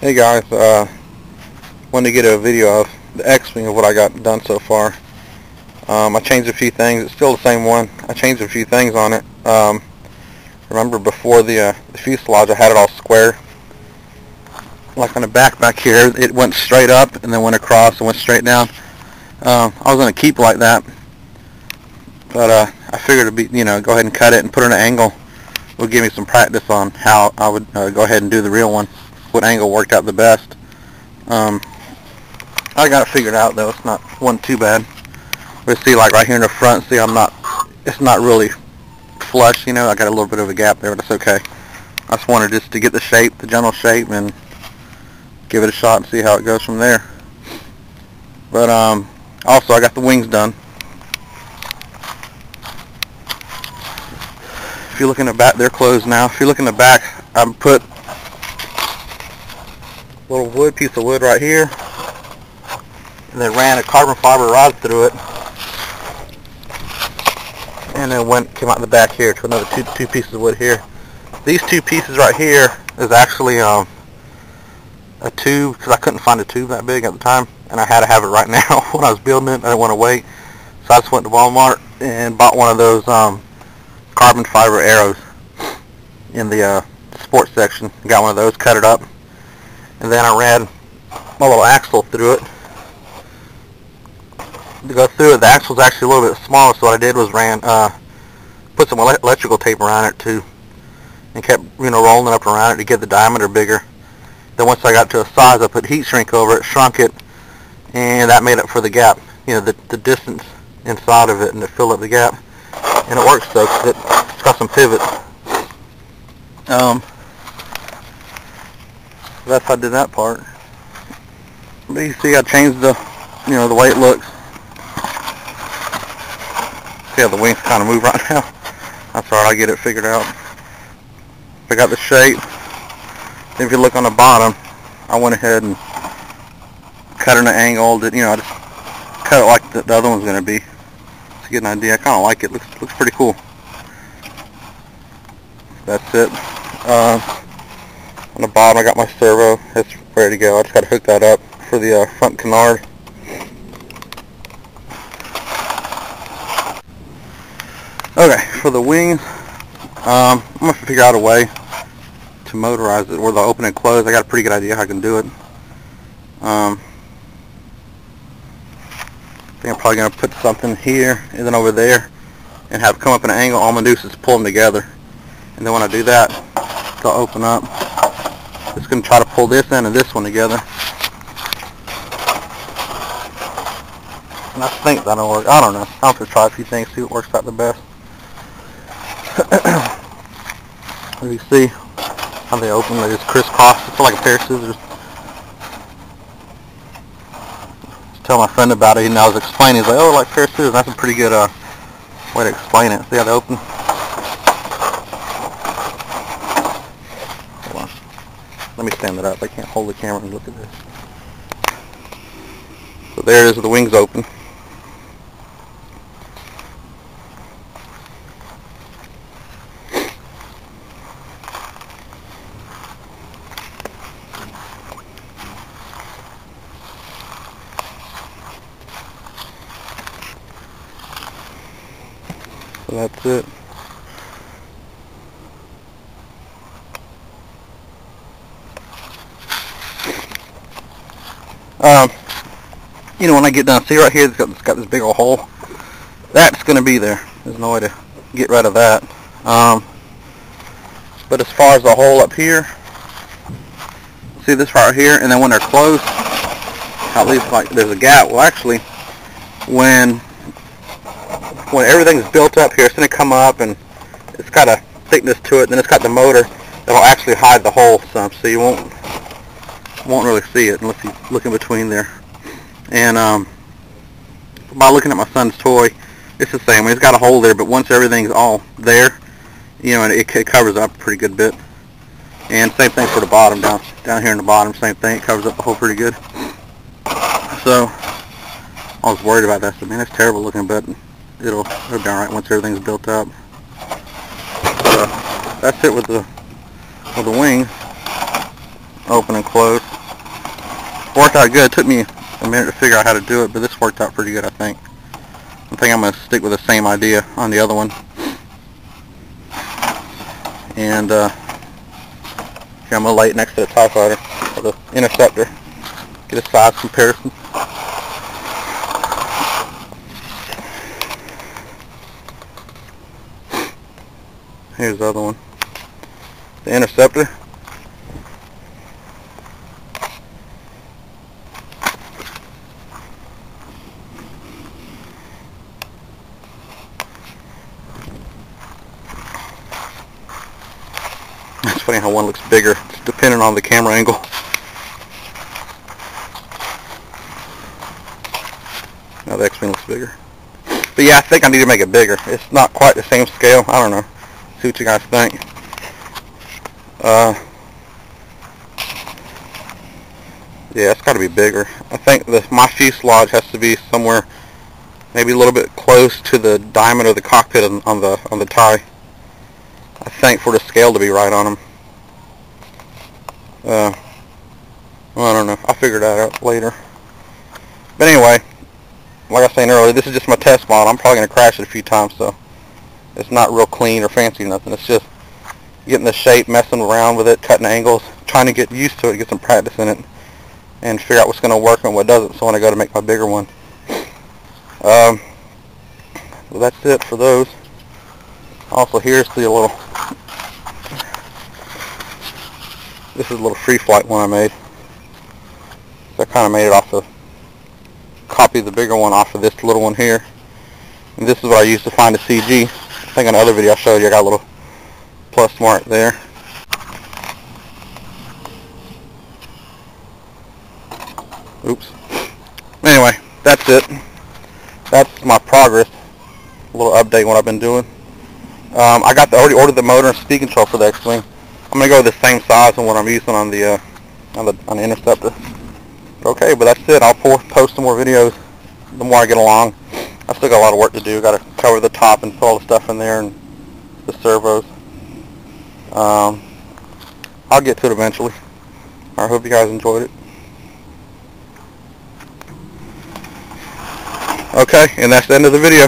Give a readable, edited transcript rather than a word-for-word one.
Hey guys, wanted to get a video of the X-Wing of what I got done so far. I changed a few things. It's still the same one. I changed a few things on it. Remember before the fuselage I had it all square. Like on the back here, it went straight up and then went across and went straight down. I was going to keep it like that, but I figured it'd be, go ahead and cut it and put it at an angle. It would give me some practice on how I would go ahead and do the real one. What angle worked out the best. I got it figured out though. Wasn't too bad. But see, like right here in the front, see, it's not really flush, I got a little bit of a gap there, but that's okay. I just wanted just to get the shape, the general shape, and give it a shot and see how it goes from there. But also I got the wings done. If you look in the back, they're closed now. If you look in the back, I put a little piece of wood right here, and then ran a carbon fiber rod through it, and then came out the back here to another two pieces of wood here. These two pieces right here is actually a tube, because I couldn't find a tube that big at the time, and I had to have it right now when I was building it. I didn't want to wait, so I just went to Walmart and bought one of those carbon fiber arrows in the sports section. Got one of those, cut it up, and then I ran my little axle through it. To go through it, the axle was actually a little bit smaller, so what I did was put some electrical tape around it too, and kept rolling it up around it to get the diameter bigger. Then once I got to a size, I put heat shrink over it, shrunk it, and that made up for the gap, the distance inside of it, and it filled up the gap. And it works though, because it's got some pivots. That's how I did that part. But you see, I changed the way it looks. See how the wings kind of move right now? That's alright, I get it figured out. I got the shape. If you look on the bottom, I went ahead and cut it at an angle. I just cut it like the other one's going to be. To get an idea, I kind of like it. Looks pretty cool. That's it. On the bottom, I got my servo. It's ready to go. I just got to hook that up for the front canard. Okay, for the wings, I'm going to figure out a way to motorize it, where they'll open and close. I got a pretty good idea how I can do it. I think I'm probably going to put something here and then over there and have it come up in an angle. All I'm going to do is just pull them together. And then when I do that, they'll open up. Just going to try to pull this end and this one together. And I think that'll work. I don't know. I'll have to try a few things, see what works out the best. As you see how they open, they just crisscross. It's like a pair of scissors. Tell my friend about it, and I was explaining, he's like, oh, like pair of scissors. That's a pretty good way to explain it. See how they open? Hold on. Let me stand it up. I can't hold the camera and look at this. So there it is, the wings open. So that's it. When I get done, see right here, it's got this big old hole. That's going to be there. There's no way to get rid of that. But as far as the hole up here, see this right here, and then when they're closed, at least like there's a gap. Well, actually, when everything's built up here, it's going to come up, and it's got a thickness to it, and then it's got the motor that'll actually hide the hole some, so you won't really see it unless you look in between there. And by looking at my son's toy, it's the same. It's got a hole there, but once everything's all there, and it covers up a pretty good bit. And same thing for the bottom, down here in the bottom, same thing. It covers up the hole pretty good. So I was worried about that. So man, it's terrible looking, but it'll be alright once everything's built up. But, that's it with the wings. open and close. Worked out good. It took me a minute to figure out how to do it, but this worked out pretty good, I think. I think I'm going to stick with the same idea on the other one. And here I'm going to lay it next to the TIE Fighter, or the Interceptor. Get a size comparison. Here's the other one. The Interceptor. It's funny how one looks bigger, it's depending on the camera angle. Now the X-Wing looks bigger. But yeah, I think I need to make it bigger. It's not quite the same scale. I don't know. See what you guys think. Yeah, it's got to be bigger. I think my fuselage has to be somewhere, maybe a little bit close to the diameter of the cockpit on the TIE. I think for the scale to be right on them. Well, I don't know. I'll figure that out later. But anyway, like I was saying earlier, this is just my test model. I'm probably going to crash it a few times, so it's not real clean or fancy or nothing. It's just getting the shape, messing around with it, cutting angles, trying to get used to it, get some practice in it, and figure out what's going to work and what doesn't, so when I go to make my bigger one. Well, that's it for those. Also, here's the little, this is a little free flight one I made. So I kind of made it off of, copied the bigger one off of this little one here. And this is what I used to find a CG. I think in another video I showed you, I got a little plus mark there. Oops. Anyway, that's it. That's my progress. A little update on what I've been doing. I already ordered the motor and speed control for the X-Wing. I'm gonna go with the same size than what I'm using on the Interceptor. Okay, but that's it. I'll post some more videos the more I get along. I still got a lot of work to do. Got to cover the top and put all the stuff in there and the servos. I'll get to it eventually. I hope you guys enjoyed it. Okay, and that's the end of the video.